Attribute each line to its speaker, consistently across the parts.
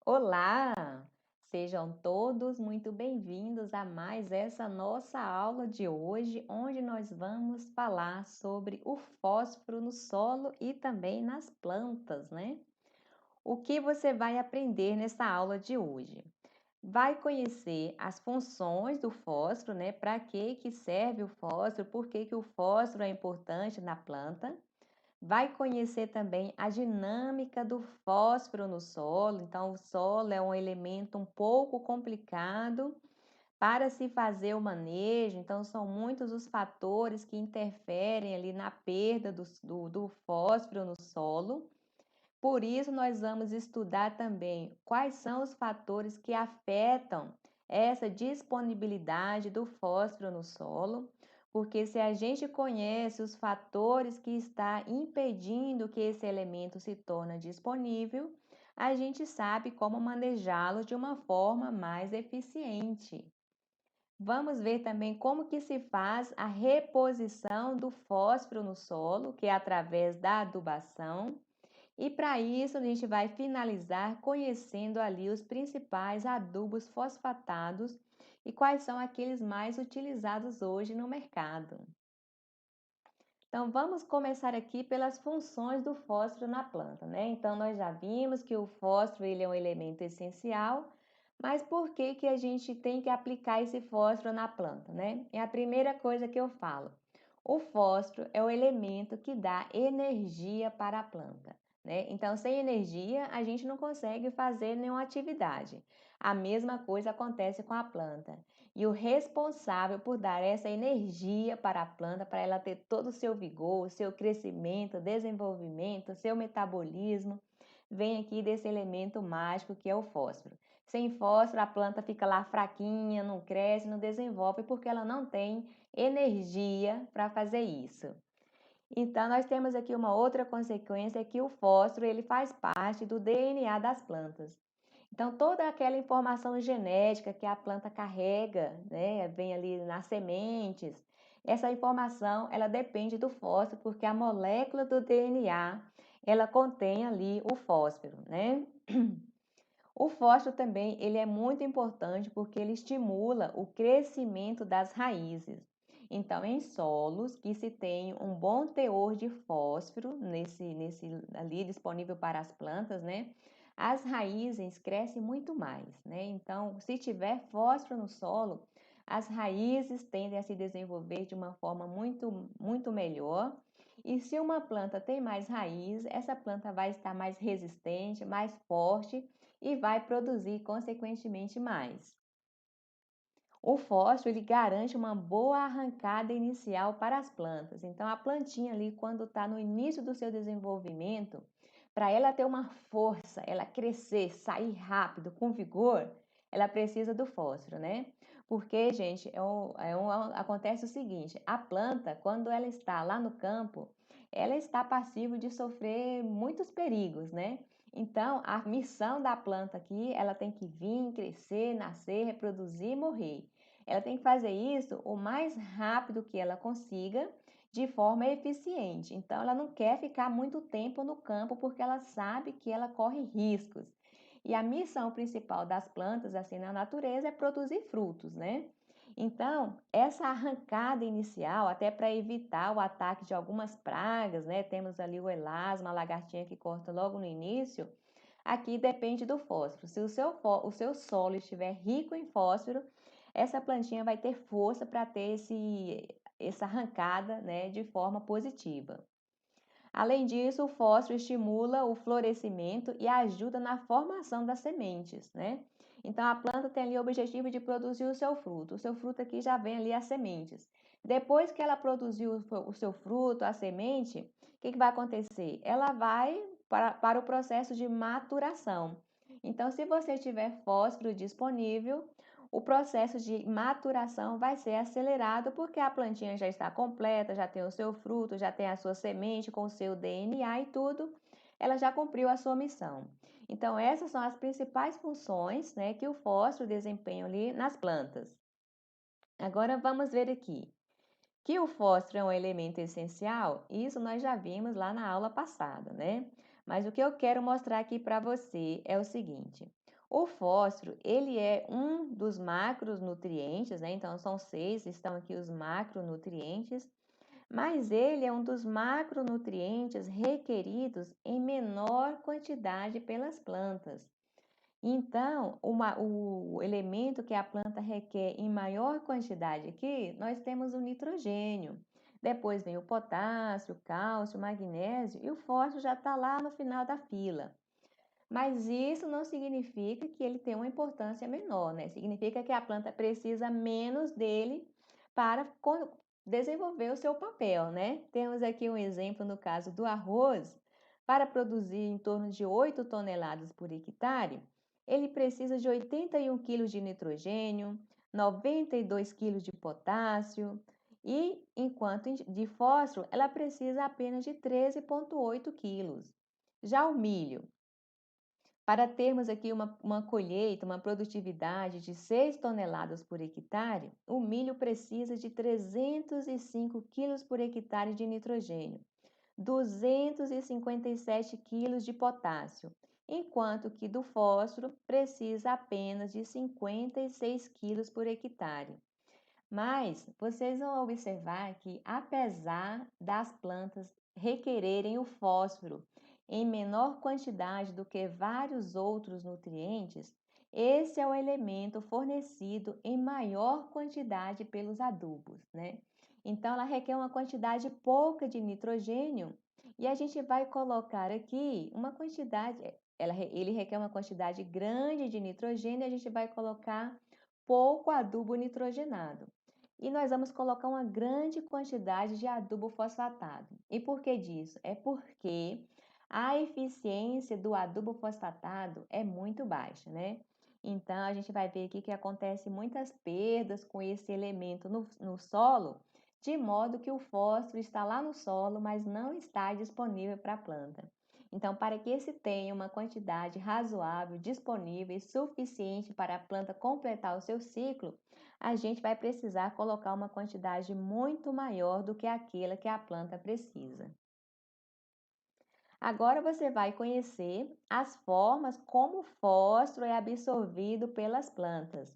Speaker 1: Olá! Sejam todos muito bem-vindos a mais essa nossa aula de hoje, onde nós vamos falar sobre o fósforo no solo e também nas plantas, né? O que você vai aprender nessa aula de hoje? Vai conhecer as funções do fósforo, né? Para que serve o fósforo, por que o fósforo é importante na planta. Vai conhecer também a dinâmica do fósforo no solo. Então, o solo é um elemento um pouco complicado para se fazer o manejo. Então, são muitos os fatores que interferem ali na perda do fósforo no solo. Por isso, nós vamos estudar também quais são os fatores que afetam essa disponibilidade do fósforo no solo, porque se a gente conhece os fatores que está impedindo que esse elemento se torne disponível, a gente sabe como manejá-lo de uma forma mais eficiente. Vamos ver também como que se faz a reposição do fósforo no solo, que é através da adubação. E para isso, a gente vai finalizar conhecendo ali os principais adubos fosfatados e quais são aqueles mais utilizados hoje no mercado. Então, vamos começar aqui pelas funções do fósforo na planta, né? Então, nós já vimos que o fósforo ele é um elemento essencial, mas por que a gente tem que aplicar esse fósforo na planta, né? É a primeira coisa que eu falo. O fósforo é o elemento que dá energia para a planta, né? Então, sem energia, a gente não consegue fazer nenhuma atividade. A mesma coisa acontece com a planta. E o responsável por dar essa energia para a planta, para ela ter todo o seu vigor, seu crescimento, desenvolvimento, seu metabolismo, vem aqui desse elemento mágico que é o fósforo. Sem fósforo, a planta fica lá fraquinha, não cresce, não desenvolve, porque ela não tem energia para fazer isso. Então, nós temos aqui uma outra consequência que o fósforo ele faz parte do DNA das plantas. Então, toda aquela informação genética que a planta carrega, né, vem ali nas sementes, essa informação, ela depende do fósforo, porque a molécula do DNA, ela contém ali o fósforo, né? O fósforo também, ele é muito importante porque ele estimula o crescimento das raízes. Então, em solos que se tem um bom teor de fósforo nesse ali disponível para as plantas, né? As raízes crescem muito mais, né? Então, se tiver fósforo no solo, as raízes tendem a se desenvolver de uma forma muito melhor. E se uma planta tem mais raiz, essa planta vai estar mais resistente, mais forte e vai produzir consequentemente mais. O fósforo ele garante uma boa arrancada inicial para as plantas. Então, a plantinha ali, quando está no início do seu desenvolvimento, para ela ter uma força, ela crescer, sair rápido, com vigor, ela precisa do fósforo, né? Porque, gente, acontece o seguinte: a planta, quando ela está lá no campo, ela está passível de sofrer muitos perigos, né? Então, a missão da planta aqui, ela tem que vir, crescer, nascer, reproduzir e morrer. Ela tem que fazer isso o mais rápido que ela consiga, de forma eficiente. Então, ela não quer ficar muito tempo no campo porque ela sabe que ela corre riscos. E a missão principal das plantas, assim, na natureza, é produzir frutos, né? Então, essa arrancada inicial, até para evitar o ataque de algumas pragas, né? Temos ali o elasma, a lagartinha que corta logo no início. Aqui depende do fósforo. Se o seu solo estiver rico em fósforo, essa plantinha vai ter força para ter essa arrancada, né, de forma positiva. Além disso, o fósforo estimula o florescimento e ajuda na formação das sementes, né? Então, a planta tem ali o objetivo de produzir o seu fruto. O seu fruto aqui já vem ali as sementes. Depois que ela produziu o seu fruto, a semente, o que vai acontecer? Ela vai para o processo de maturação. Então, se você tiver fósforo disponível, o processo de maturação vai ser acelerado porque a plantinha já está completa, já tem o seu fruto, já tem a sua semente com o seu DNA e tudo, ela já cumpriu a sua missão. Então, essas são as principais funções, né, que o fósforo desempenha ali nas plantas. Agora vamos ver aqui que o fósforo é um elemento essencial, isso nós já vimos lá na aula passada, né? Mas o que eu quero mostrar aqui para você é o seguinte: O fósforo, ele é um dos macronutrientes, né? Então, são 6, estão aqui os macronutrientes, mas ele é um dos macronutrientes requeridos em menor quantidade pelas plantas. Então, o elemento que a planta requer em maior quantidade aqui, nós temos o nitrogênio. Depois vem o potássio, o cálcio, o magnésio e o fósforo já está lá no final da fila. Mas isso não significa que ele tem uma importância menor, né? Significa que a planta precisa menos dele para desenvolver o seu papel, né? Temos aqui um exemplo no caso do arroz. Para produzir em torno de 8 toneladas por hectare, ele precisa de 81 quilos de nitrogênio, 92 quilos de potássio e, enquanto de fósforo, ela precisa apenas de 13,8 quilos. Já o milho, para termos aqui uma colheita, uma produtividade de 6 toneladas por hectare, o milho precisa de 305 quilos por hectare de nitrogênio, 257 quilos de potássio, enquanto que do fósforo precisa apenas de 56 quilos por hectare. Mas vocês vão observar que, apesar das plantas requererem o fósforo em menor quantidade do que vários outros nutrientes, esse é o elemento fornecido em maior quantidade pelos adubos, né? Então, ela requer uma quantidade pouca de nitrogênio e a gente vai colocar aqui uma quantidade, ele requer uma quantidade grande de nitrogênio e a gente vai colocar pouco adubo nitrogenado. E nós vamos colocar uma grande quantidade de adubo fosfatado. E por que disso? É porque a eficiência do adubo fosfatado é muito baixa, né? Então, a gente vai ver aqui que acontece muitas perdas com esse elemento no solo, de modo que o fósforo está lá no solo, mas não está disponível para a planta. Então, para que se tenha uma quantidade razoável, disponível e suficiente para a planta completar o seu ciclo, a gente vai precisar colocar uma quantidade muito maior do que aquela que a planta precisa. Agora você vai conhecer as formas como o fósforo é absorvido pelas plantas.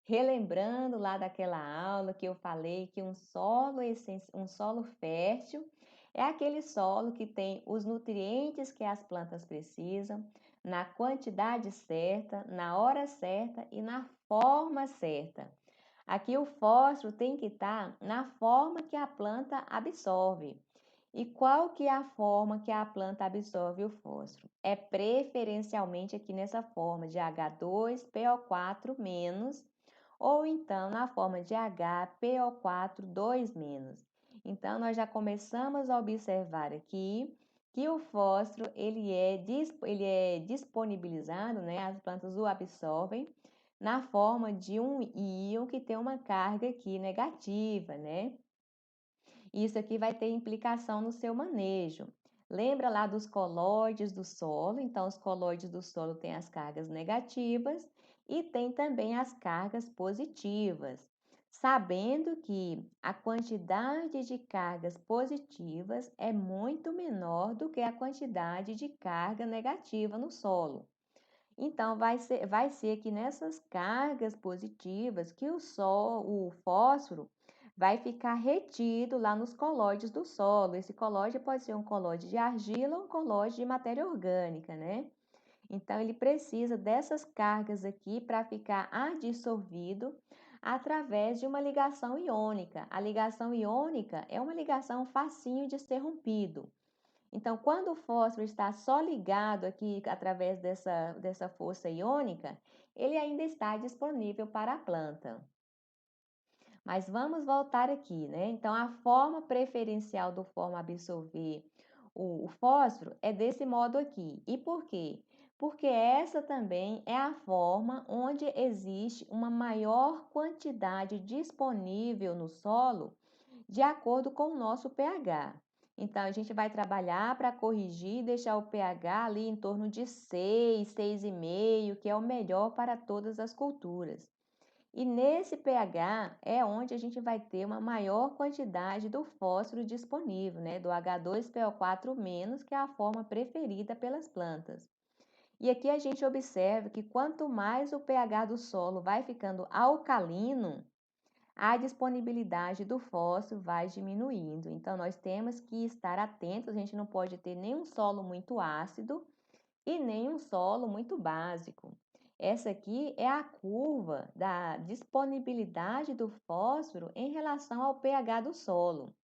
Speaker 1: Relembrando lá daquela aula que eu falei que um solo fértil é aquele solo que tem os nutrientes que as plantas precisam, na quantidade certa, na hora certa e na forma certa. Aqui o fósforo tem que estar na forma que a planta absorve. E qual que é a forma que a planta absorve o fósforo? É preferencialmente aqui nessa forma de H2PO4-, ou então na forma de HPO4-2-. Então, nós já começamos a observar aqui que o fósforo ele é disponibilizado, né? As plantas o absorvem na forma de um íon que tem uma carga aqui negativa, né? Isso aqui vai ter implicação no seu manejo. Lembra lá dos colóides do solo? Então, os colóides do solo têm as cargas negativas e tem também as cargas positivas. Sabendo que a quantidade de cargas positivas é muito menor do que a quantidade de carga negativa no solo. Então, vai ser que nessas cargas positivas que o fósforo vai ficar retido lá nos colóides do solo. Esse colóide pode ser um colóide de argila ou um colóide de matéria orgânica, né? Então, ele precisa dessas cargas aqui para ficar adsorvido através de uma ligação iônica. A ligação iônica é uma ligação facinho de ser rompido. Então, quando o fósforo está só ligado aqui através dessa força iônica, ele ainda está disponível para a planta. Mas vamos voltar aqui, né? Então, a forma preferencial do fósforo absorver o fósforo é desse modo aqui. E por quê? Porque essa também é a forma onde existe uma maior quantidade disponível no solo de acordo com o nosso pH. Então, a gente vai trabalhar para corrigir e deixar o pH ali em torno de 6, 6,5, que é o melhor para todas as culturas. E nesse pH é onde a gente vai ter uma maior quantidade do fósforo disponível, né? Do H2PO4-, que é a forma preferida pelas plantas. E aqui a gente observa que quanto mais o pH do solo vai ficando alcalino, a disponibilidade do fósforo vai diminuindo. Então, nós temos que estar atentos, a gente não pode ter nenhum solo muito ácido e nenhum solo muito básico. Essa aqui é a curva da disponibilidade do fósforo em relação ao pH do solo.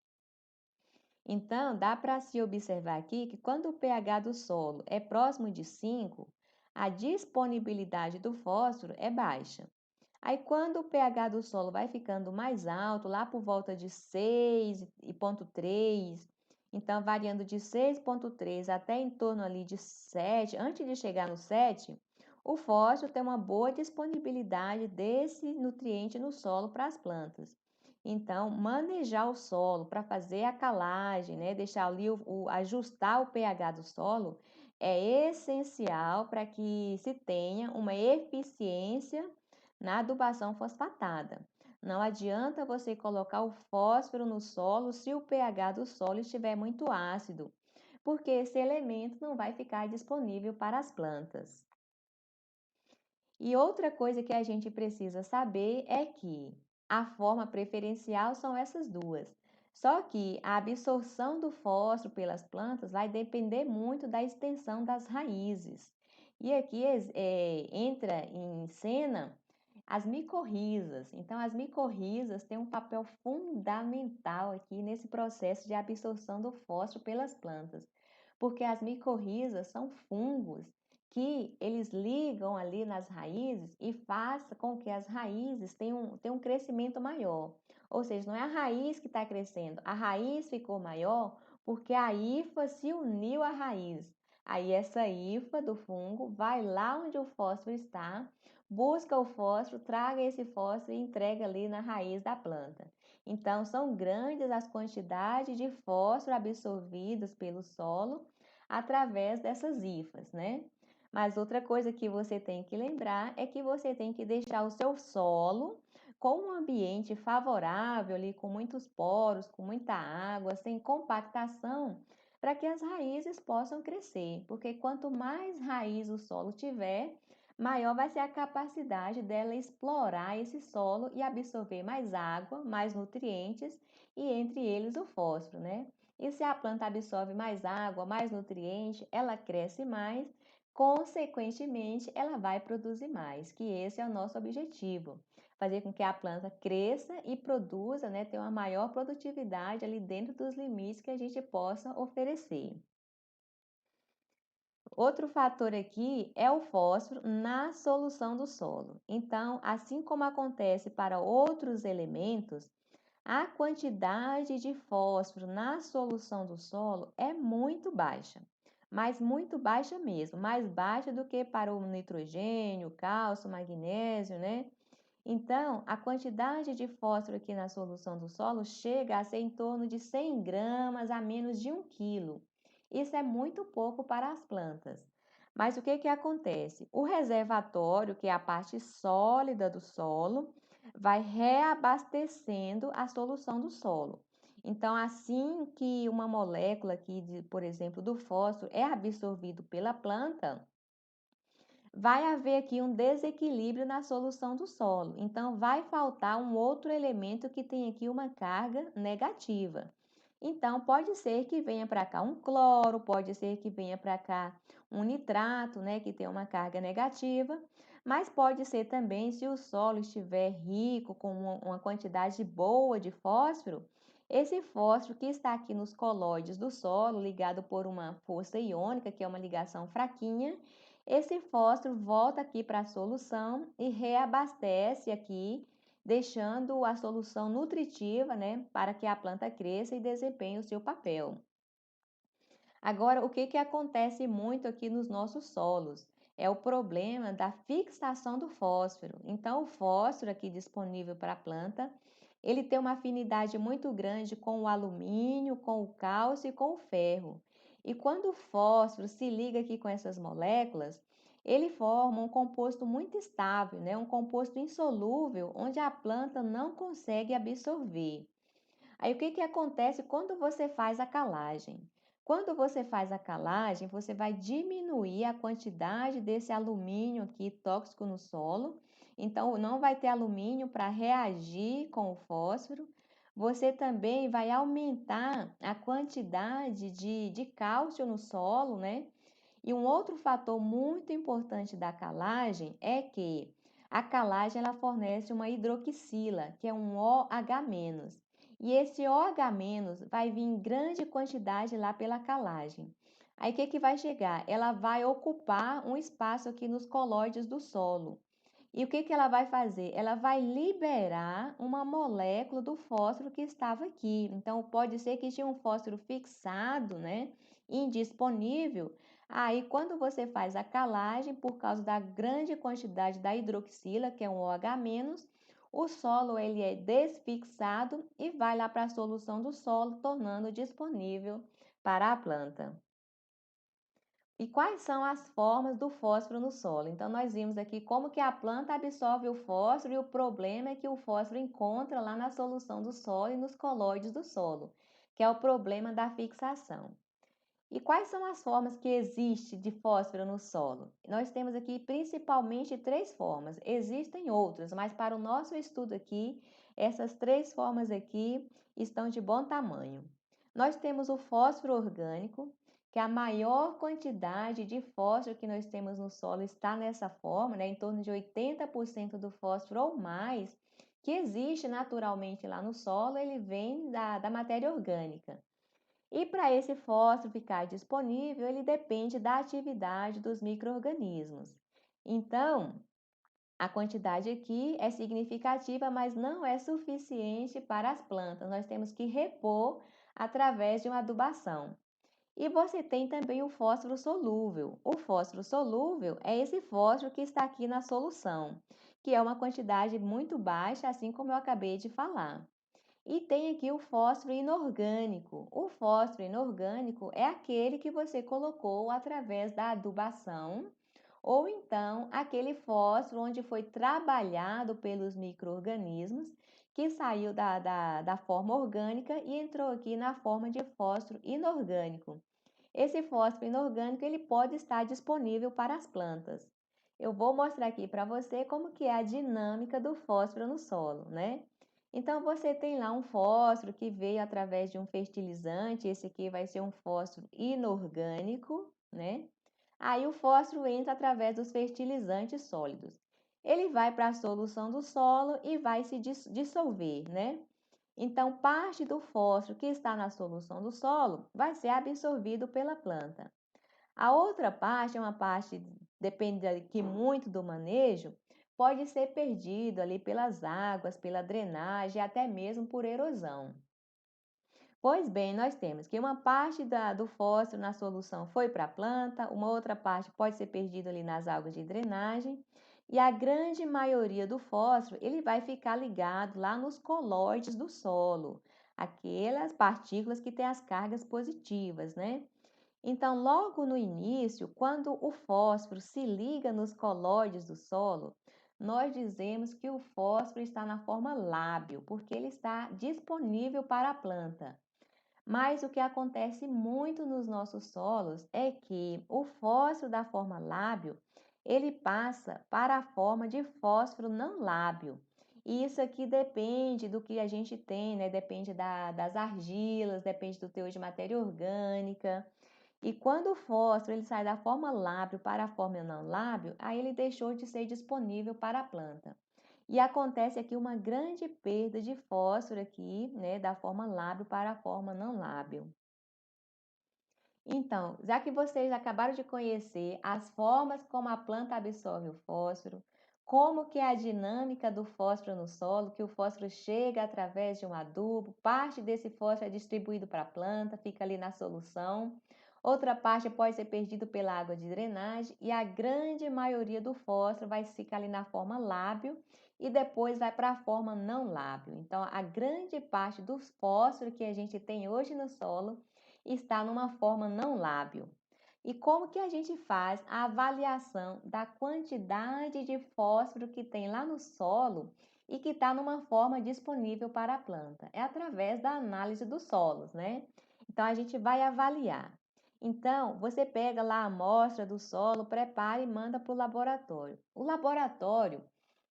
Speaker 1: Então, dá para se observar aqui que quando o pH do solo é próximo de 5, a disponibilidade do fósforo é baixa. Aí, quando o pH do solo vai ficando mais alto, lá por volta de 6,3, então variando de 6,3 até em torno ali de 7, antes de chegar no 7, o fósforo tem uma boa disponibilidade desse nutriente no solo para as plantas. Então, manejar o solo para fazer a calagem, né, deixar ali ajustar o pH do solo é essencial para que se tenha uma eficiência na adubação fosfatada. Não adianta você colocar o fósforo no solo se o pH do solo estiver muito ácido, porque esse elemento não vai ficar disponível para as plantas. E outra coisa que a gente precisa saber é que a forma preferencial são essas duas. Só que a absorção do fósforo pelas plantas vai depender muito da extensão das raízes. E aqui entra em cena as micorrizas. Então, as micorrizas têm um papel fundamental aqui nesse processo de absorção do fósforo pelas plantas, porque as micorrizas são fungos que eles ligam ali nas raízes e fazem com que as raízes tenham um crescimento maior. Ou seja, não é a raiz que está crescendo, a raiz ficou maior porque a hifa se uniu à raiz. Aí essa hifa do fungo vai lá onde o fósforo está, busca o fósforo, traga esse fósforo e entrega ali na raiz da planta. Então, são grandes as quantidades de fósforo absorvidas pelo solo através dessas hifas, né? Mas outra coisa que você tem que lembrar é que você tem que deixar o seu solo com um ambiente favorável ali, com muitos poros, com muita água, sem compactação, para que as raízes possam crescer. Porque quanto mais raiz o solo tiver, maior vai ser a capacidade dela explorar esse solo e absorver mais água, mais nutrientes e entre eles o fósforo, né? E se a planta absorve mais água, mais nutriente, ela cresce mais, consequentemente, ela vai produzir mais, que esse é o nosso objetivo, fazer com que a planta cresça e produza, né, ter uma maior produtividade ali dentro dos limites que a gente possa oferecer. Outro fator aqui é o fósforo na solução do solo. Então, assim como acontece para outros elementos, a quantidade de fósforo na solução do solo é muito baixa, mas muito baixa mesmo, mais baixa do que para o nitrogênio, cálcio, magnésio, né? Então, a quantidade de fósforo aqui na solução do solo chega a ser em torno de 100 gramas a menos de 1 quilo. Isso é muito pouco para as plantas. Mas o que que acontece? O reservatório, que é a parte sólida do solo, vai reabastecendo a solução do solo. Então, assim que uma molécula aqui, por exemplo, do fósforo é absorvido pela planta, vai haver aqui um desequilíbrio na solução do solo. Então, vai faltar um outro elemento que tem aqui uma carga negativa. Então, pode ser que venha para cá um cloro, pode ser que venha para cá um nitrato, né, que tem uma carga negativa, mas pode ser também, se o solo estiver rico, com uma quantidade boa de fósforo, esse fósforo que está aqui nos colóides do solo, ligado por uma força iônica, que é uma ligação fraquinha, esse fósforo volta aqui para a solução e reabastece aqui, deixando a solução nutritiva, né, para que a planta cresça e desempenhe o seu papel. Agora, o que que acontece muito aqui nos nossos solos? É o problema da fixação do fósforo. Então, o fósforo aqui disponível para a planta, ele tem uma afinidade muito grande com o alumínio, com o cálcio e com o ferro. E quando o fósforo se liga aqui com essas moléculas, ele forma um composto muito estável, né? Um composto insolúvel, onde a planta não consegue absorver. Aí o que que acontece quando você faz a calagem? Quando você faz a calagem, você vai diminuir a quantidade desse alumínio aqui tóxico no solo. Então, não vai ter alumínio para reagir com o fósforo. Você também vai aumentar a quantidade de cálcio no solo, né? E um outro fator muito importante da calagem é que a calagem ela fornece uma hidroxila, que é um OH-. E esse OH- vai vir em grande quantidade lá pela calagem. Aí o que vai chegar? Ela vai ocupar um espaço aqui nos colóides do solo. E o que ela vai fazer? Ela vai liberar uma molécula do fósforo que estava aqui. Então, pode ser que tinha um fósforo fixado, né? Indisponível. Aí, quando você faz a calagem, por causa da grande quantidade da hidroxila, que é um OH-, o solo ele é desfixado e vai lá para a solução do solo, tornando disponível para a planta. E quais são as formas do fósforo no solo? Então, nós vimos aqui como que a planta absorve o fósforo e o problema é que o fósforo encontra lá na solução do solo e nos colóides do solo, que é o problema da fixação. E quais são as formas que existe de fósforo no solo? Nós temos aqui principalmente três formas. Existem outras, mas para o nosso estudo aqui, essas três formas aqui estão de bom tamanho. Nós temos o fósforo orgânico, que a maior quantidade de fósforo que nós temos no solo está nessa forma, né? Em torno de 80% do fósforo ou mais que existe naturalmente lá no solo, ele vem da matéria orgânica. E para esse fósforo ficar disponível, ele depende da atividade dos micro-organismos. Então, a quantidade aqui é significativa, mas não é suficiente para as plantas. Nós temos que repor através de uma adubação. E você tem também o fósforo solúvel. O fósforo solúvel é esse fósforo que está aqui na solução, que é uma quantidade muito baixa, assim como eu acabei de falar. E tem aqui o fósforo inorgânico. O fósforo inorgânico é aquele que você colocou através da adubação, ou então aquele fósforo onde foi trabalhado pelos micro-organismos, que saiu da forma orgânica e entrou aqui na forma de fósforo inorgânico. Esse fósforo inorgânico ele pode estar disponível para as plantas. Eu vou mostrar aqui para você como que é a dinâmica do fósforo no solo, né? Então, você tem lá um fósforo que veio através de um fertilizante, esse aqui vai ser um fósforo inorgânico, né? Aí o fósforo entra através dos fertilizantes sólidos. Ele vai para a solução do solo e vai se dissolver, né? Então, parte do fósforo que está na solução do solo vai ser absorvido pela planta. A outra parte é uma parte, depende aqui muito do manejo, pode ser perdido ali pelas águas, pela drenagem, até mesmo por erosão. Pois bem, nós temos que uma parte do fósforo na solução foi para a planta, uma outra parte pode ser perdida ali nas águas de drenagem, e a grande maioria do fósforo ele vai ficar ligado lá nos colóides do solo, aquelas partículas que têm as cargas positivas, né? Então, logo no início, quando o fósforo se liga nos colóides do solo, nós dizemos que o fósforo está na forma lábil, porque ele está disponível para a planta. Mas o que acontece muito nos nossos solos é que o fósforo da forma lábil, ele passa para a forma de fósforo não lábil. E isso aqui depende do que a gente tem, né? Depende das argilas, depende do teor de matéria orgânica. E quando o fósforo ele sai da forma lábil para a forma não lábil, aí ele deixou de ser disponível para a planta. E acontece aqui uma grande perda de fósforo aqui, né, da forma lábil para a forma não lábil. Então, já que vocês acabaram de conhecer as formas como a planta absorve o fósforo, como que é a dinâmica do fósforo no solo, que o fósforo chega através de um adubo, parte desse fósforo é distribuído para a planta, fica ali na solução, outra parte pode ser perdido pela água de drenagem e a grande maioria do fósforo vai ficar ali na forma lábil e depois vai para a forma não lábil. Então, a grande parte do fósforo que a gente tem hoje no solo está numa forma não lábil. E como que a gente faz a avaliação da quantidade de fósforo que tem lá no solo e que está numa forma disponível para a planta? É através da análise dos solos, né? Então a gente vai avaliar. Então, você pega lá a amostra do solo, prepara e manda para o laboratório. O laboratório,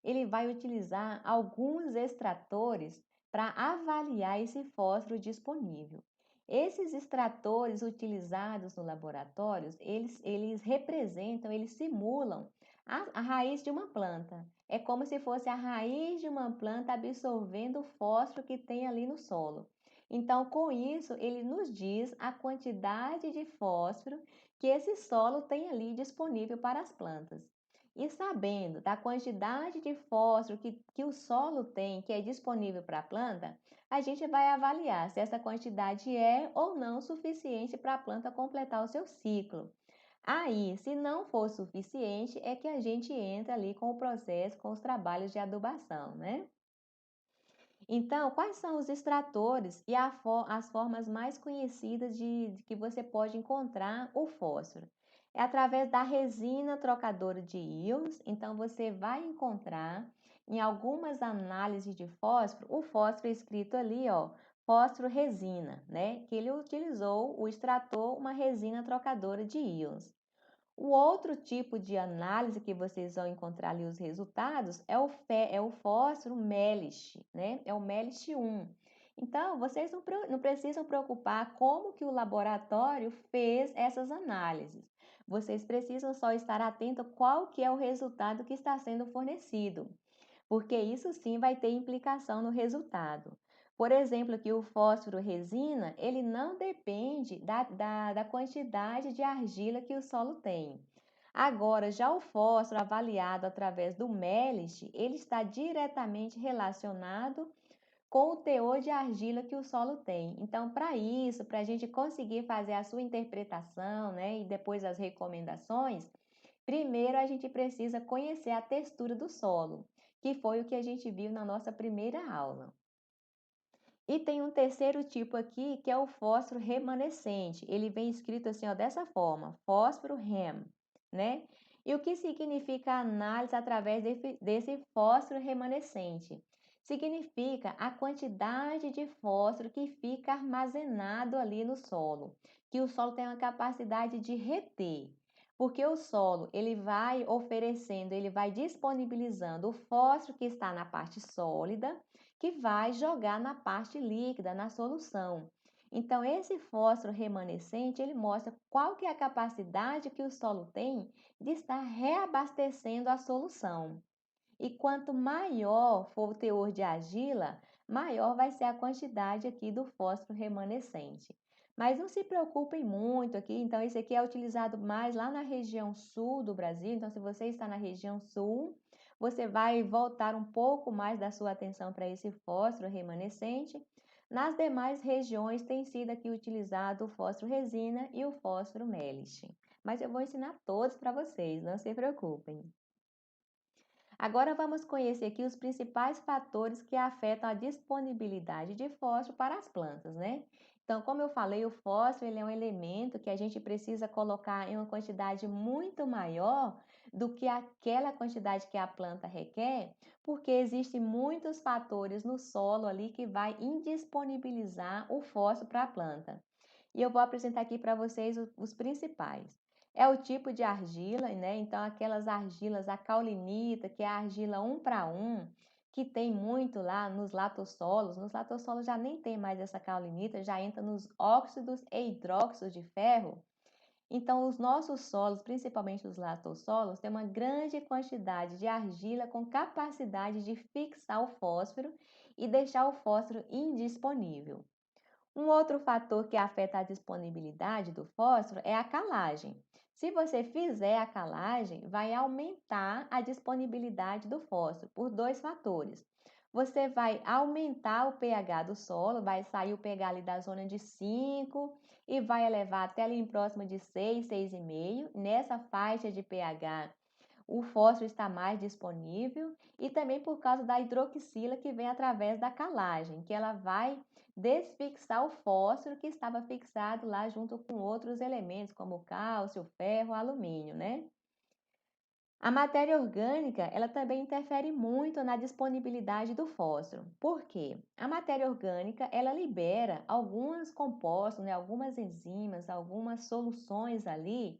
Speaker 1: ele vai utilizar alguns extratores para avaliar esse fósforo disponível. Esses extratores utilizados no laboratório, eles representam, eles simulam a raiz de uma planta. É como se fosse a raiz de uma planta absorvendo o fósforo que tem ali no solo. Então, com isso, ele nos diz a quantidade de fósforo que esse solo tem ali disponível para as plantas. E sabendo da quantidade de fósforo que o solo tem, que é disponível para a planta, a gente vai avaliar se essa quantidade é ou não suficiente para a planta completar o seu ciclo. Aí, se não for suficiente, é que a gente entra ali com o processo, com os trabalhos de adubação, né? Então, quais são os extratores e as formas mais conhecidas de que você pode encontrar o fósforo? É através da resina trocadora de íons. Então, você vai encontrar em algumas análises de fósforo, o fósforo escrito ali, ó, fósforo resina, né? Que ele utilizou, o extrator, uma resina trocadora de íons. O outro tipo de análise que vocês vão encontrar ali os resultados é o fósforo Melich, né? É o Melich 1. Então, vocês não precisam preocupar como que o laboratório fez essas análises. Vocês precisam só estar atento qual que é o resultado que está sendo fornecido, porque isso sim vai ter implicação no resultado. Por exemplo, aqui o fósforo resina, ele não depende da quantidade de argila que o solo tem. Agora, já o fósforo avaliado através do MELIST, ele está diretamente relacionado com o teor de argila que o solo tem. Então, para isso, para a gente conseguir fazer a sua interpretação, né, e depois as recomendações, primeiro a gente precisa conhecer a textura do solo, que foi o que a gente viu na nossa primeira aula. E tem um terceiro tipo aqui, que é o fósforo remanescente. Ele vem escrito assim, ó, dessa forma, fósforo rem, né? E o que significa a análise através desse fósforo remanescente? Significa a quantidade de fósforo que fica armazenado ali no solo, que o solo tem uma capacidade de reter. Porque o solo, ele vai oferecendo, ele vai disponibilizando o fósforo que está na parte sólida, que vai jogar na parte líquida, na solução. Então, esse fósforo remanescente, ele mostra qual que é a capacidade que o solo tem de estar reabastecendo a solução. E quanto maior for o teor de argila, maior vai ser a quantidade aqui do fósforo remanescente. Mas não se preocupem muito aqui, então esse aqui é utilizado mais lá na região sul do Brasil. Então, se você está na região sul, você vai voltar um pouco mais da sua atenção para esse fósforo remanescente. Nas demais regiões tem sido aqui utilizado o fósforo resina e o fósforo melich. Mas eu vou ensinar todos para vocês, não se preocupem. Agora vamos conhecer aqui os principais fatores que afetam a disponibilidade de fósforo para as plantas, né? Então, como eu falei, o fósforo ele é um elemento que a gente precisa colocar em uma quantidade muito maior do que aquela quantidade que a planta requer, porque existem muitos fatores no solo ali que vai indisponibilizar o fósforo para a planta. E eu vou apresentar aqui para vocês os principais. É o tipo de argila, né? Então, aquelas argilas, a caulinita, que é a argila 1 para 1, que tem muito lá nos latossolos. Nos latossolos já nem tem mais essa caulinita, já entra nos óxidos e hidróxidos de ferro. Então, os nossos solos, principalmente os latossolos, têm uma grande quantidade de argila com capacidade de fixar o fósforo e deixar o fósforo indisponível. Um outro fator que afeta a disponibilidade do fósforo é a calagem. Se você fizer a calagem, vai aumentar a disponibilidade do fósforo por dois fatores. Você vai aumentar o pH do solo, vai sair o pH ali da zona de 5 e vai elevar até ali em próximo de 6, 6,5. Nessa faixa de pH, o fósforo está mais disponível e também por causa da hidroxila que vem através da calagem, que ela vai desfixar o fósforo que estava fixado lá junto com outros elementos, como o cálcio, o ferro, o alumínio, né? A matéria orgânica, ela também interfere muito na disponibilidade do fósforo. Por quê? A matéria orgânica, ela libera alguns compostos, né, algumas enzimas, algumas soluções ali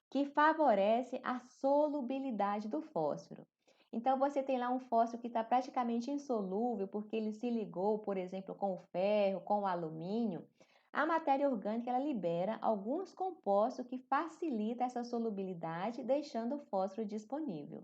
Speaker 1: que favorece a solubilidade do fósforo. Então, você tem lá um fósforo que está praticamente insolúvel, porque ele se ligou, por exemplo, com o ferro, com o alumínio. A matéria orgânica ela libera alguns compostos que facilitam essa solubilidade, deixando o fósforo disponível.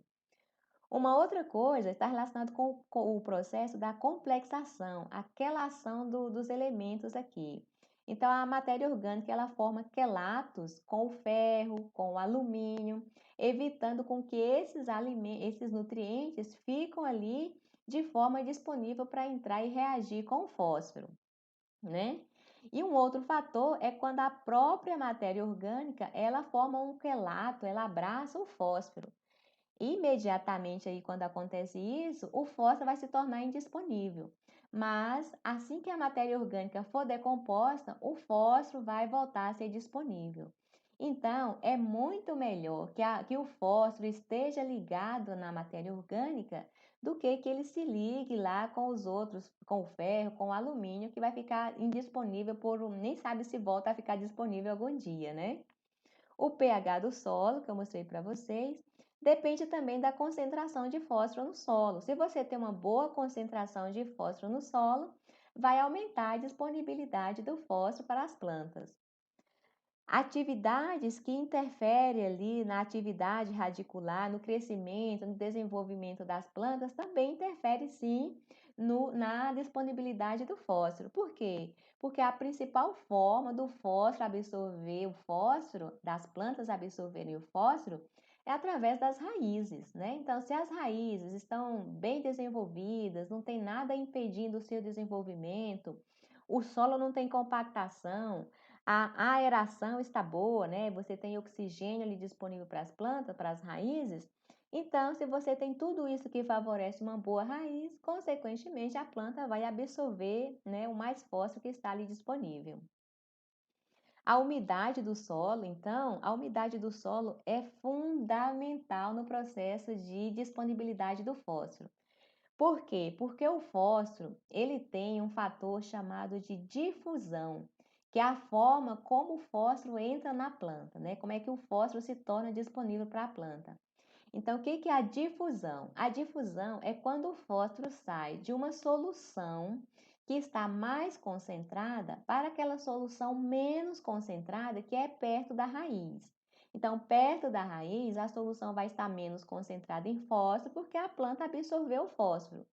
Speaker 1: Uma outra coisa está relacionada com o processo da complexação, aquela ação dos elementos aqui. Então, a matéria orgânica ela forma quelatos com o ferro, com o alumínio, evitando com que esses nutrientes ficam ali de forma disponível para entrar e reagir com o fósforo, né? E um outro fator é quando a própria matéria orgânica ela forma um quelato, ela abraça o fósforo. Imediatamente aí quando acontece isso, o fósforo vai se tornar indisponível. Mas assim que a matéria orgânica for decomposta, o fósforo vai voltar a ser disponível. Então, é muito melhor que o fósforo esteja ligado na matéria orgânica do que ele se ligue lá com os outros, com o ferro, com o alumínio, que vai ficar indisponível nem sabe se volta a ficar disponível algum dia, né? O pH do solo, que eu mostrei para vocês, depende também da concentração de fósforo no solo. Se você tem uma boa concentração de fósforo no solo, vai aumentar a disponibilidade do fósforo para as plantas. Atividades que interferem ali na atividade radicular, no crescimento, no desenvolvimento das plantas, também interferem sim na disponibilidade do fósforo. Por quê? Porque a principal forma do fósforo absorver o fósforo, das plantas absorverem o fósforo, é através das raízes, né? Então, se as raízes estão bem desenvolvidas, não tem nada impedindo o seu desenvolvimento, o solo não tem compactação, a aeração está boa, né? Você tem oxigênio ali disponível para as plantas, para as raízes. Então, se você tem tudo isso que favorece uma boa raiz, consequentemente a planta vai absorver, né, o mais fósforo que está ali disponível. A umidade do solo, então, a umidade do solo é fundamental no processo de disponibilidade do fósforo. Por quê? Porque o fósforo, ele tem um fator chamado de difusão, que é a forma como o fósforo entra na planta, né? Como é que o fósforo se torna disponível para a planta. Então, o que é a difusão? A difusão é quando o fósforo sai de uma solução que está mais concentrada para aquela solução menos concentrada que é perto da raiz. Então, perto da raiz, a solução vai estar menos concentrada em fósforo porque a planta absorveu o fósforo.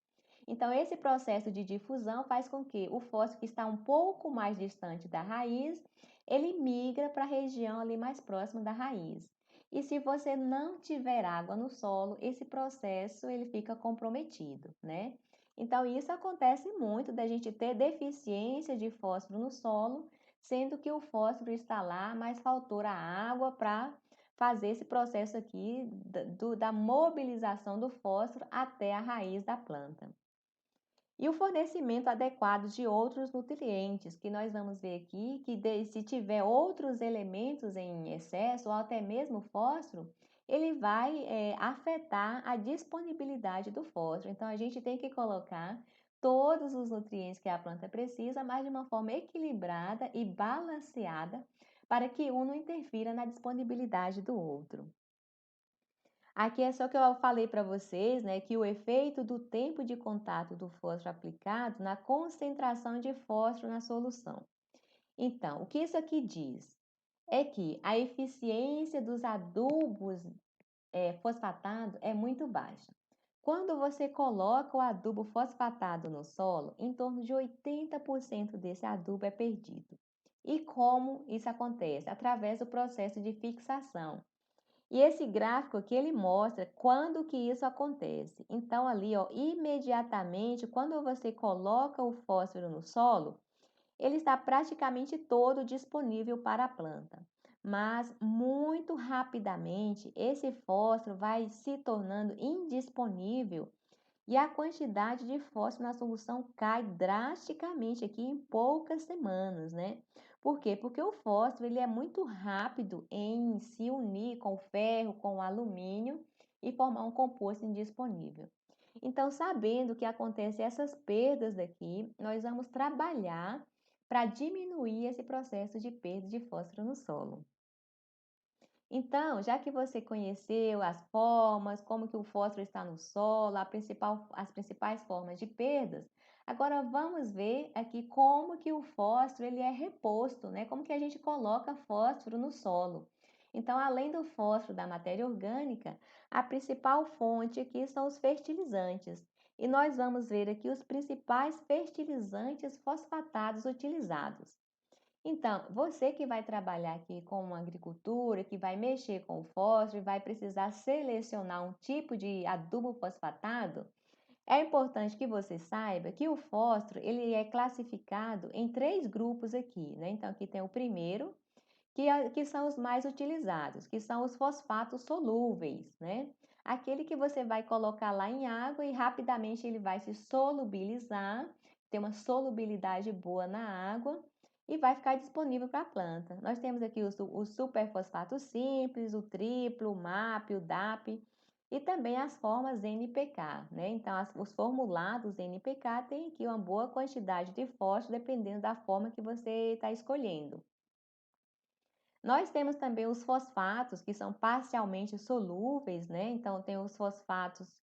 Speaker 1: Então, esse processo de difusão faz com que o fósforo que está um pouco mais distante da raiz, ele migra para a região ali mais próxima da raiz. E se você não tiver água no solo, esse processo ele fica comprometido, né? Então, isso acontece muito da gente ter deficiência de fósforo no solo, sendo que o fósforo está lá, mas faltou a água para fazer esse processo aqui da mobilização do fósforo até a raiz da planta. E o fornecimento adequado de outros nutrientes, que nós vamos ver aqui, se tiver outros elementos em excesso, ou até mesmo fósforo, ele vai afetar a disponibilidade do fósforo. Então, a gente tem que colocar todos os nutrientes que a planta precisa, mas de uma forma equilibrada e balanceada, para que um não interfira na disponibilidade do outro. Aqui é só que eu falei para vocês, né, que o efeito do tempo de contato do fósforo aplicado na concentração de fósforo na solução. Então, o que isso aqui diz? É que a eficiência dos adubos fosfatados é muito baixa. Quando você coloca o adubo fosfatado no solo, em torno de 80% desse adubo é perdido. E como isso acontece? Através do processo de fixação. E esse gráfico aqui ele mostra quando que isso acontece. Então ali, ó, imediatamente quando você coloca o fósforo no solo, ele está praticamente todo disponível para a planta. Mas muito rapidamente esse fósforo vai se tornando indisponível e a quantidade de fósforo na solução cai drasticamente aqui em poucas semanas, né? Por quê? Porque o fósforo ele é muito rápido em se unir com o ferro, com o alumínio e formar um composto indisponível. Então, sabendo que acontecem essas perdas daqui, nós vamos trabalhar para diminuir esse processo de perda de fósforo no solo. Então, já que você conheceu as formas, como que o fósforo está no solo, as principais formas de perdas, agora vamos ver aqui como que o fósforo ele é reposto, né? Como que a gente coloca fósforo no solo. Então, além do fósforo da matéria orgânica, a principal fonte aqui são os fertilizantes. E nós vamos ver aqui os principais fertilizantes fosfatados utilizados. Então, você que vai trabalhar aqui com agricultura, que vai mexer com o fósforo e vai precisar selecionar um tipo de adubo fosfatado, é importante que você saiba que o fósforo ele é classificado em três grupos aqui, né? Então, aqui tem o primeiro, que são os mais utilizados, que são os fosfatos solúveis, né? Aquele que você vai colocar lá em água e rapidamente ele vai se solubilizar, ter uma solubilidade boa na água e vai ficar disponível para a planta. Nós temos aqui os superfosfatos simples, o triplo, o MAP, o DAP e também as formas NPK, né? Então, os formulados NPK têm aqui uma boa quantidade de fósforo dependendo da forma que você está escolhendo. Nós temos também os fosfatos, que são parcialmente solúveis, né? Então, tem os fosfatos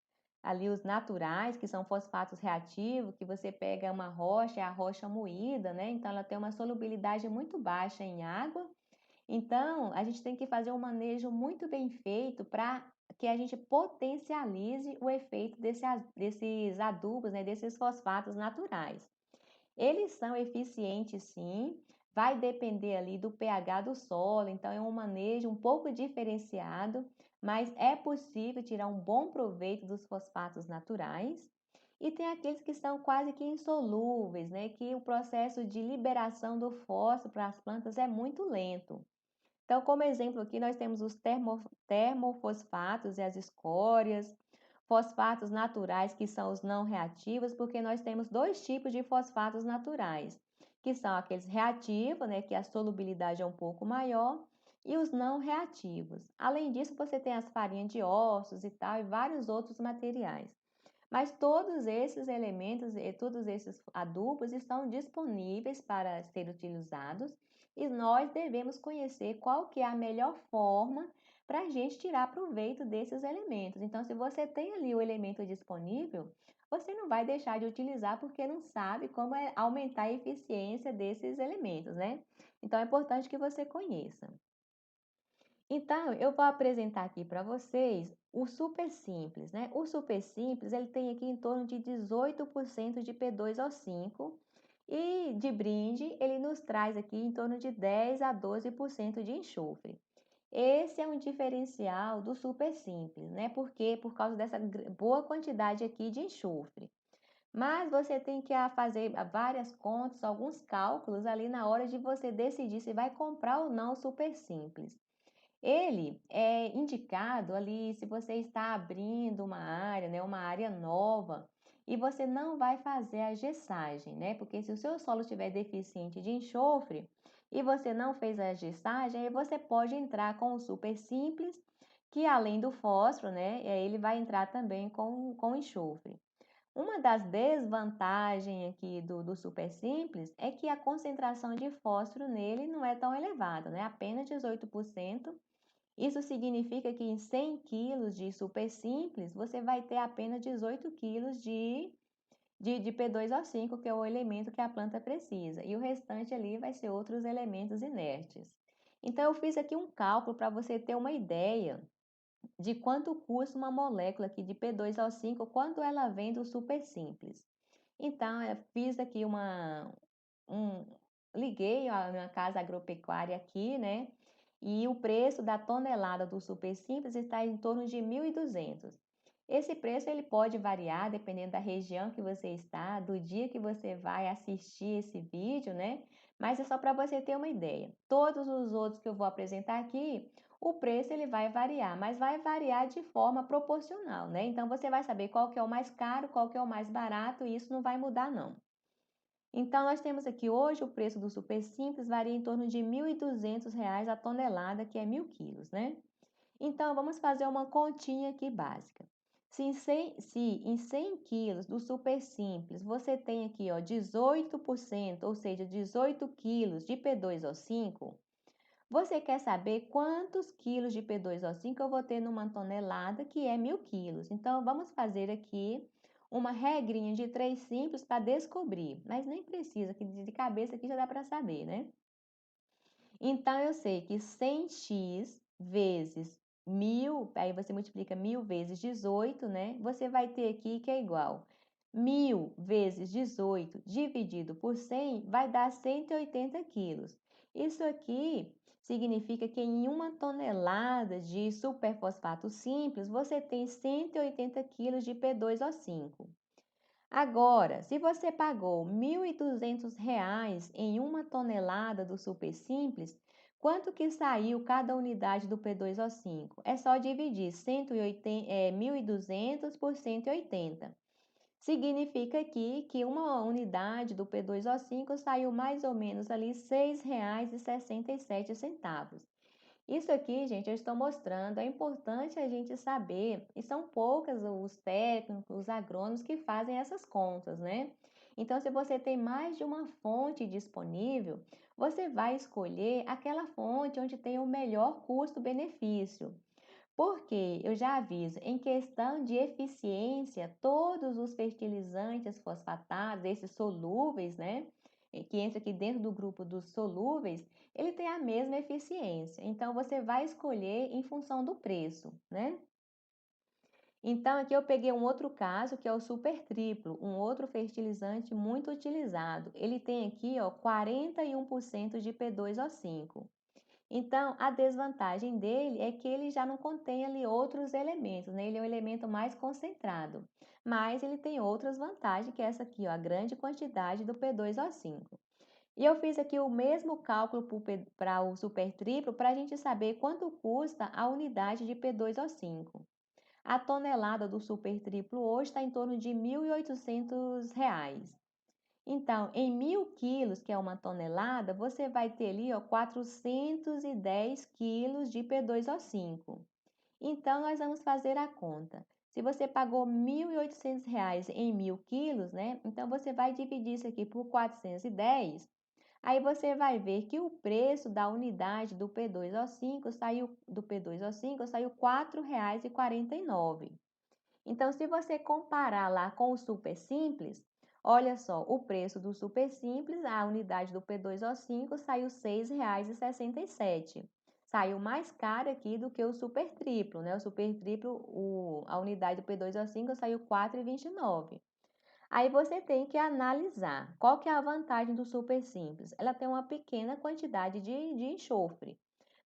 Speaker 1: ali, os naturais, que são fosfatos reativos, que você pega uma rocha, é a rocha moída, né? Então, ela tem uma solubilidade muito baixa em água. Então, a gente tem que fazer um manejo muito bem feito para que a gente potencialize o efeito desses adubos, né? Desses fosfatos naturais. Eles são eficientes sim, vai depender ali do pH do solo, então é um manejo um pouco diferenciado, mas é possível tirar um bom proveito dos fosfatos naturais. E tem aqueles que são quase que insolúveis, né? Que o processo de liberação do fósforo para as plantas é muito lento. Então, como exemplo aqui, nós temos os termofosfatos e as escórias, fosfatos naturais, que são os não reativos, porque nós temos dois tipos de fosfatos naturais, que são aqueles reativos, né, que a solubilidade é um pouco maior, e os não reativos. Além disso, você tem as farinhas de ossos e tal, e vários outros materiais. Mas todos esses elementos e todos esses adubos estão disponíveis para ser utilizados e nós devemos conhecer qual que é a melhor forma para a gente tirar proveito desses elementos. Então, se você tem ali o elemento disponível, você não vai deixar de utilizar porque não sabe como aumentar a eficiência desses elementos, né? Então, é importante que você conheça. Então, eu vou apresentar aqui para vocês o super simples, né? O super simples, ele tem aqui em torno de 18% de P2O5 e de brinde, ele nos traz aqui em torno de 10 a 12% de enxofre. Esse é um diferencial do super simples, né? Porque por causa dessa boa quantidade aqui de enxofre. Mas você tem que fazer várias contas, alguns cálculos ali na hora de você decidir se vai comprar ou não o super simples. Ele é indicado ali se você está abrindo uma área, né, uma área nova, e você não vai fazer a gessagem, né? Porque se o seu solo estiver deficiente de enxofre e você não fez a gessagem, aí você pode entrar com o super simples, que além do fósforo, né, ele vai entrar também com enxofre. Uma das desvantagens aqui do super simples é que a concentração de fósforo nele não é tão elevada, né? Apenas 18%. Isso significa que em 100 quilos de super simples, você vai ter apenas 18 quilos de P2O5, que é o elemento que a planta precisa, e o restante ali vai ser outros elementos inertes. Então, eu fiz aqui um cálculo para você ter uma ideia de quanto custa uma molécula aqui de P2O5 quando ela vem do super simples. Então, eu fiz aqui um, liguei a minha casa agropecuária aqui, né? E o preço da tonelada do super simples está em torno de 1.200. Esse preço ele pode variar dependendo da região que você está, do dia que você vai assistir esse vídeo, né? Mas é só para você ter uma ideia. Todos os outros que eu vou apresentar aqui, o preço ele vai variar, mas vai variar de forma proporcional, né? Então você vai saber qual que é o mais caro, qual que é o mais barato, e isso não vai mudar não. Então, nós temos aqui hoje o preço do super simples varia em torno de R$ 1.200 a tonelada, que é 1.000 quilos, né? Então, vamos fazer uma continha aqui básica. Se em 100 quilos do super simples você tem aqui, ó, 18%, ou seja, 18 quilos de P2O5, você quer saber quantos quilos de P2O5 eu vou ter numa tonelada, que é 1.000 quilos. Então, vamos fazer aqui uma regrinha de 3 simples para descobrir, mas nem precisa, que de cabeça aqui já dá para saber, né? Então, eu sei que 100x vezes 1.000, aí você multiplica 1.000 vezes 18, né? Você vai ter aqui que é igual 1.000 vezes 18 dividido por 100 vai dar 180 quilos. Isso aqui significa que em uma tonelada de superfosfato simples, você tem 180 quilos de P2O5. Agora, se você pagou R$ 1.200 em uma tonelada do super simples, quanto que saiu cada unidade do P2O5? É só dividir 1.200 por 180. Significa aqui que uma unidade do P2O5 saiu mais ou menos ali R$ 6,67. Isso aqui, gente, eu estou mostrando, é importante a gente saber, e são poucos os técnicos, os agrônomos que fazem essas contas, né? Então, se você tem mais de uma fonte disponível, você vai escolher aquela fonte onde tem o melhor custo-benefício. Porque eu já aviso, em questão de eficiência, todos os fertilizantes fosfatados, esses solúveis, né, que entra aqui dentro do grupo dos solúveis, ele tem a mesma eficiência. Então, você vai escolher em função do preço, né? Então, aqui eu peguei um outro caso, que é o super triplo, um outro fertilizante muito utilizado. Ele tem aqui, ó, 41% de P2O5. Então, a desvantagem dele é que ele já não contém ali outros elementos, né? Ele é um elemento mais concentrado. Mas ele tem outras vantagens, que é essa aqui, ó, a grande quantidade do P2O5. E eu fiz aqui o mesmo cálculo para o super triplo para a gente saber quanto custa a unidade de P2O5. A tonelada do super triplo hoje está em torno de R$ 1.800. Então, em 1.000 quilos, que é uma tonelada, você vai ter ali, ó, 410 quilos de P2O5. Então, nós vamos fazer a conta. Se você pagou R$ 1.800 em 1.000 quilos, né? Então, você vai dividir isso aqui por 410. Aí você vai ver que o preço da unidade do P2O5 saiu R$ 4,49. Então, se você comparar lá com o super simples, olha só, o preço do super simples, a unidade do P2O5 saiu R$ 6,67. Saiu mais caro aqui do que o super triplo, né? O super triplo, a unidade do P2O5 saiu R$ 4,29. Aí você tem que analisar qual que é a vantagem do super simples. Ela tem uma pequena quantidade de enxofre.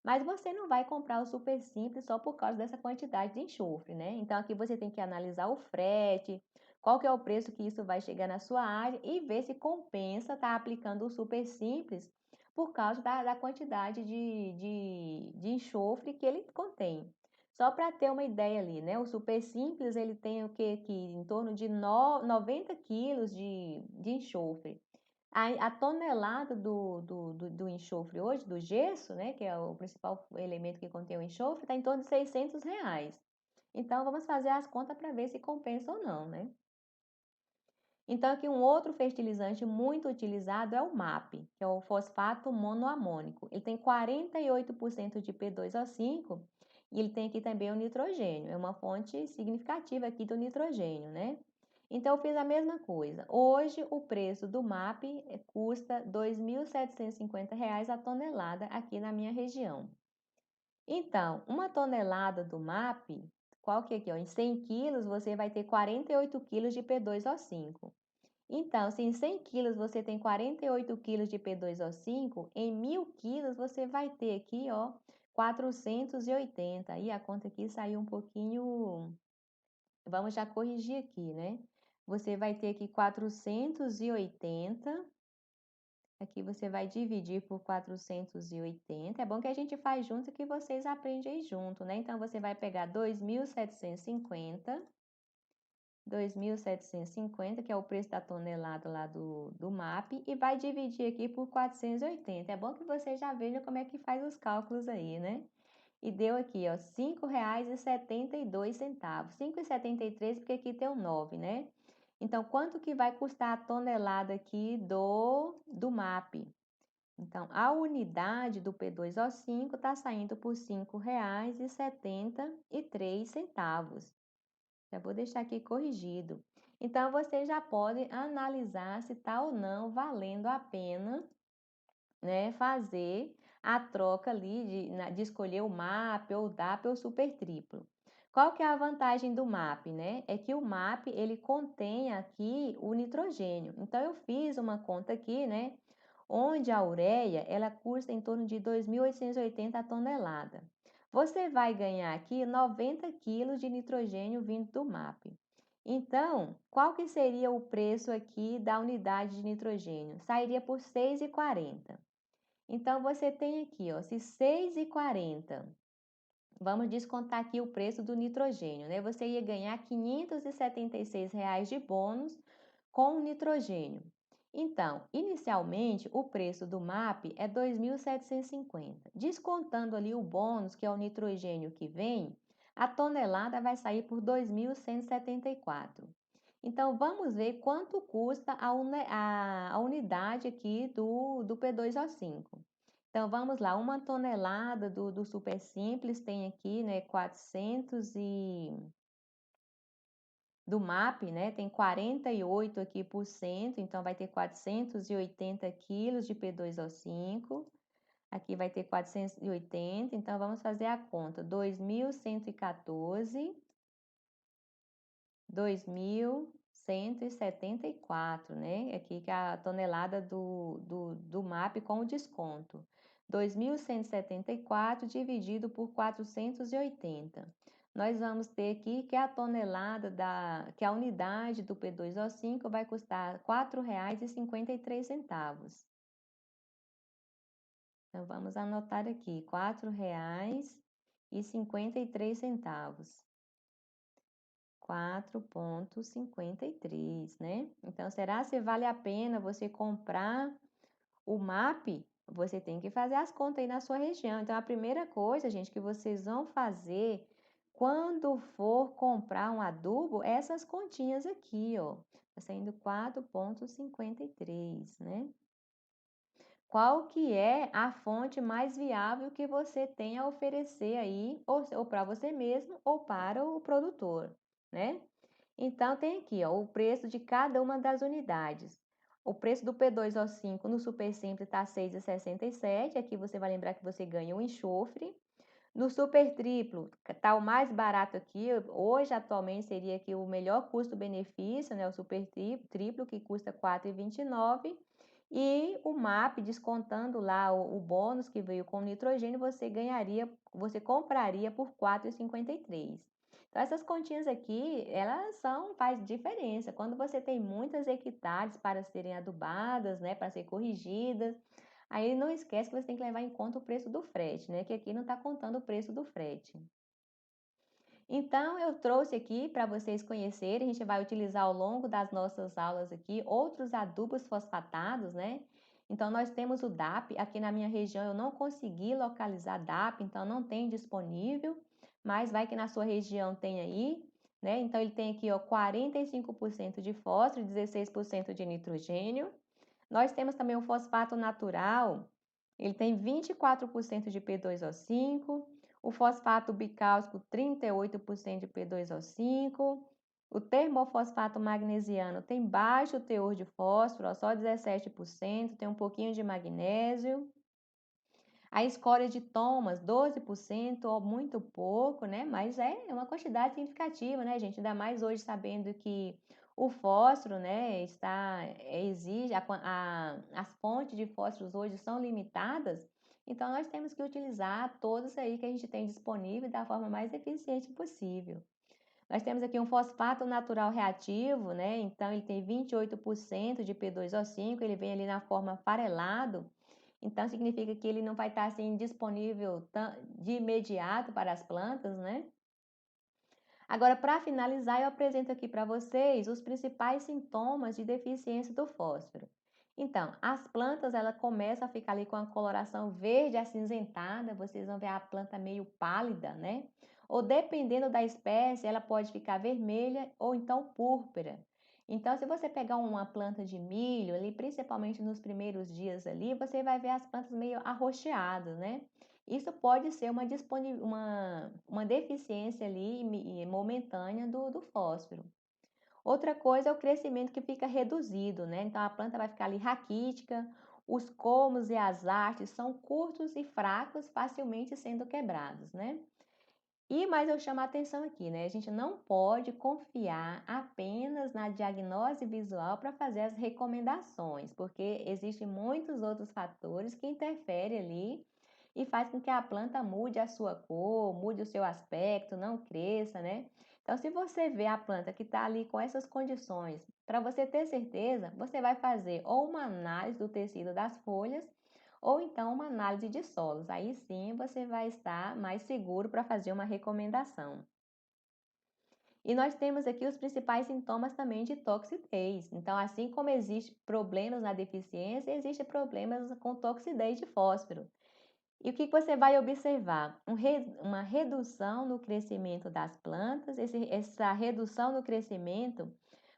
Speaker 1: Mas você não vai comprar o super simples só por causa dessa quantidade de enxofre, né? Então aqui você tem que analisar o frete, qual que é o preço que isso vai chegar na sua área e ver se compensa estar aplicando o super simples por causa da quantidade de enxofre que ele contém. Só para ter uma ideia ali, né? O super simples ele tem o que aqui? Em torno de 90 quilos de enxofre. A tonelada do enxofre hoje, do gesso, né, que é o principal elemento que contém o enxofre, está em torno de R$ 600. Então, vamos fazer as contas para ver se compensa ou não, né? Então, aqui um outro fertilizante muito utilizado é o MAP, que é o fosfato monoamônico. Ele tem 48% de P2O5 e ele tem aqui também o nitrogênio. É uma fonte significativa aqui do nitrogênio, né? Então, eu fiz a mesma coisa. Hoje, o preço do MAP custa R$ 2.750 a tonelada aqui na minha região. Então, uma tonelada do MAP, qual que é aqui? Ó, em 100 quilos, você vai ter 48 quilos de P2O5. Então, se em 100 quilos você tem 48 quilos de P2O5, em 1.000 quilos você vai ter aqui, ó, 480. Aí a conta aqui saiu um pouquinho. Vamos já corrigir aqui, né? Você vai ter aqui 480. Aqui você vai dividir por 480. É bom que a gente faz junto que vocês aprendem aí junto, né? Então, você vai pegar 2.750, que é o preço da tonelada lá do MAP, e vai dividir aqui por 480. É bom que você já veja como é que faz os cálculos aí, né? e deu aqui, ó, R$ 5,72. 5,73 porque aqui tem um 9, né? Então, quanto que vai custar a tonelada aqui do MAP? Então, a unidade do P2O5 está saindo por R$ 5,73. Já vou deixar aqui corrigido. Então, você já pode analisar se está ou não valendo a pena, né, fazer a troca ali de escolher o MAP ou o DAP ou o super triplo. Qual que é a vantagem do MAP, né? É que o MAP, ele contém aqui o nitrogênio. Então, eu fiz uma conta aqui, né? Onde a ureia, ela custa em torno de 2.880 a tonelada. Você vai ganhar aqui 90 quilos de nitrogênio vindo do MAP. Então, qual que seria o preço aqui da unidade de nitrogênio? Sairia por R$ 6,40. Então, você tem aqui, ó, se 6,40, vamos descontar aqui o preço do nitrogênio, né? Você ia ganhar R$ 576 de bônus com o nitrogênio. Então, inicialmente, o preço do MAP é 2.750. Descontando ali o bônus, que é o nitrogênio que vem, a tonelada vai sair por 2.174. Então, vamos ver quanto custa a unidade aqui do P2O5. Então, vamos lá, uma tonelada do super simples tem aqui, né, 400 do MAP, né, tem 48 aqui por cento, então vai ter 480 quilos de P2O5, aqui vai ter 480, então vamos fazer a conta, 2.114, 2.174, né? Aqui que é a tonelada do MAP com o desconto. 2.174 dividido por 480. Nós vamos ter aqui que a tonelada que a unidade do P2O5 vai custar R$ 4,53. Então, vamos anotar aqui, R$ 4,53. 4,53, né? Então, será se vale a pena você comprar o MAP? Você tem que fazer as contas aí na sua região. Então, a primeira coisa, gente, que vocês vão fazer quando for comprar um adubo, é essas continhas aqui, ó. Tá saindo 4,53, né? Qual que é a fonte mais viável que você tem a oferecer aí, ou para você mesmo, ou para o produtor, né? Então, tem aqui, ó, o preço de cada uma das unidades. O preço do P2O5 no Super Simples está R$ 6,67. Aqui você vai lembrar que você ganha um enxofre. No Super Triplo, está o mais barato aqui. Hoje, atualmente, seria aqui o melhor custo-benefício, né? O Super Triplo, que custa R$ 4,29. E o MAP, descontando lá o bônus que veio com nitrogênio, você compraria por R$ 4,53. Então, essas continhas aqui, faz diferença. Quando você tem muitas hectares para serem adubadas, né, para ser corrigidas, aí não esquece que você tem que levar em conta o preço do frete, né, que aqui não está contando o preço do frete. Então, eu trouxe aqui para vocês conhecerem, a gente vai utilizar ao longo das nossas aulas aqui outros adubos fosfatados, né? Então, nós temos o DAP, aqui na minha região eu não consegui localizar DAP, então não tem disponível, mas vai que na sua região tem aí, né? Então, ele tem aqui, ó, 45% de fósforo e 16% de nitrogênio. Nós temos também o fosfato natural, ele tem 24% de P2O5, o fosfato bicálcico 38% de P2O5, o termofosfato magnesiano tem baixo teor de fósforo, só 17%, tem um pouquinho de magnésio. A escória de Thomas, 12%, ou muito pouco, né? Mas é uma quantidade significativa, né, gente? Ainda mais hoje sabendo que o fósforo, né, as fontes de fósforos hoje são limitadas, então nós temos que utilizar todos aí que a gente tem disponível da forma mais eficiente possível. Nós temos aqui um fosfato natural reativo, né? Então ele tem 28% de P2O5, ele vem ali na forma farelado. Então, significa que ele não vai estar assim disponível de imediato para as plantas, né? Agora, para finalizar, eu apresento aqui para vocês os principais sintomas de deficiência do fósforo. Então, as plantas ela começam a ficar ali com a coloração verde acinzentada, vocês vão ver a planta meio pálida, né? Ou dependendo da espécie, ela pode ficar vermelha ou então púrpura. Então, se você pegar uma planta de milho ali, principalmente nos primeiros dias ali, você vai ver as plantas meio arroxeadas, né? Isso pode ser uma deficiência ali momentânea do fósforo. Outra coisa é o crescimento que fica reduzido, né? Então a planta vai ficar ali raquítica, os colmos e as hastes são curtos e fracos, facilmente sendo quebrados, né? E mais eu chamo a atenção aqui, né? A gente não pode confiar apenas na diagnose visual para fazer as recomendações, porque existem muitos outros fatores que interferem ali e faz com que a planta mude a sua cor, mude o seu aspecto, não cresça, né? Então, se você vê a planta que está ali com essas condições, para você ter certeza, você vai fazer ou uma análise do tecido das folhas ou então uma análise de solos. Aí sim você vai estar mais seguro para fazer uma recomendação. E nós temos aqui os principais sintomas também de toxidez. Então, assim como existem problemas na deficiência, existem problemas com toxidez de fósforo. E o que você vai observar? Uma redução no crescimento das plantas. Essa redução no crescimento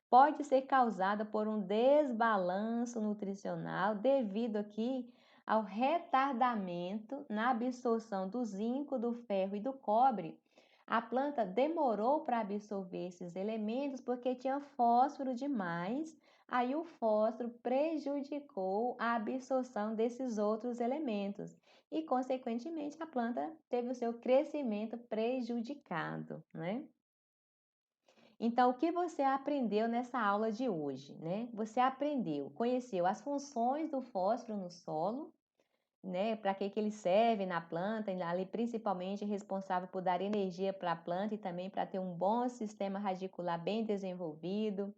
Speaker 1: pode ser causada por um desbalanço nutricional devido aqui ao retardamento na absorção do zinco, do ferro e do cobre. A planta demorou para absorver esses elementos porque tinha fósforo demais, aí o fósforo prejudicou a absorção desses outros elementos e, consequentemente, a planta teve o seu crescimento prejudicado, né? Então, o que você aprendeu nessa aula de hoje, né? Você aprendeu, conheceu as funções do fósforo no solo, né? Para que ele serve na planta, e ali principalmente responsável por dar energia para a planta e também para ter um bom sistema radicular bem desenvolvido.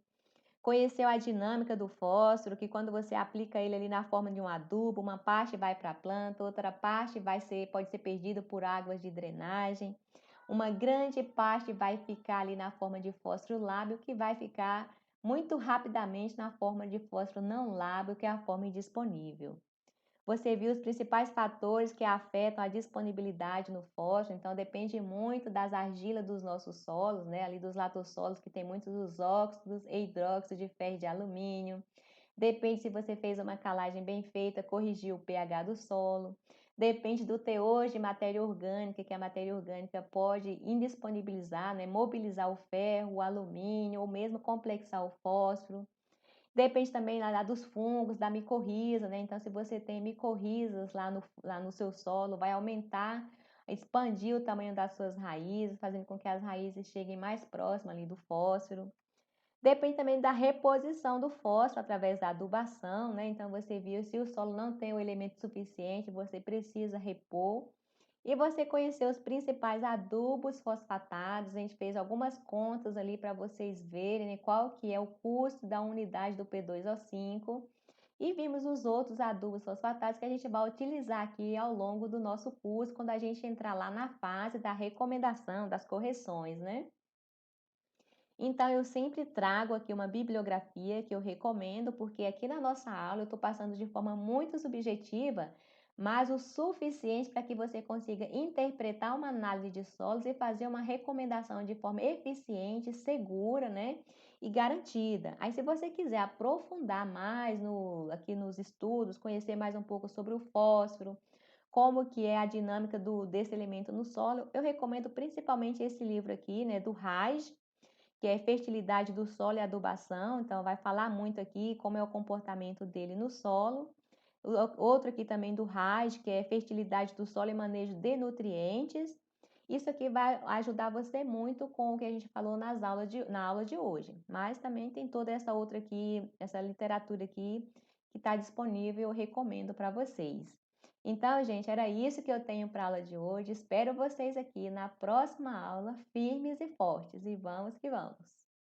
Speaker 1: Conheceu a dinâmica do fósforo, que quando você aplica ele ali na forma de um adubo, uma parte vai para a planta, outra parte pode ser perdida por águas de drenagem. Uma grande parte vai ficar ali na forma de fósforo lábil, que vai ficar muito rapidamente na forma de fósforo não lábil, que é a forma indisponível. Você viu os principais fatores que afetam a disponibilidade no fósforo, então depende muito das argilas dos nossos solos, né? Ali dos latossolos que tem muitos dos óxidos e hidróxido de ferro e de alumínio. Depende se você fez uma calagem bem feita, corrigiu o pH do solo. Depende do teor de matéria orgânica, que a matéria orgânica pode indisponibilizar, né? Mobilizar o ferro, o alumínio ou mesmo complexar o fósforo. Depende também lá dos fungos, da micorriza, né? Então, se você tem micorrizas lá no seu solo, vai aumentar, expandir o tamanho das suas raízes, fazendo com que as raízes cheguem mais próximas ali do fósforo. Depende também da reposição do fósforo através da adubação, né? Então, você viu se o solo não tem o elemento suficiente, você precisa repor. E você conheceu os principais adubos fosfatados, a gente fez algumas contas ali para vocês verem, né, qual que é o custo da unidade do P2O5 e vimos os outros adubos fosfatados que a gente vai utilizar aqui ao longo do nosso curso, quando a gente entrar lá na fase da recomendação, das correções, né? Então, eu sempre trago aqui uma bibliografia que eu recomendo, porque aqui na nossa aula eu estou passando de forma muito subjetiva, mas o suficiente para que você consiga interpretar uma análise de solos e fazer uma recomendação de forma eficiente, segura, né? E garantida. Aí, se você quiser aprofundar mais aqui nos estudos, conhecer mais um pouco sobre o fósforo, como que é a dinâmica desse elemento no solo, eu recomendo principalmente esse livro aqui, né, do Reich, que é fertilidade do solo e adubação, então vai falar muito aqui como é o comportamento dele no solo. Outro aqui também do RAS, que é fertilidade do solo e manejo de nutrientes. Isso aqui vai ajudar você muito com o que a gente falou na aula de hoje. Mas também tem toda essa outra aqui, essa literatura aqui que está disponível, eu recomendo para vocês. Então, gente, era isso que eu tenho para a aula de hoje. Espero vocês aqui na próxima aula, firmes e fortes. E vamos que vamos!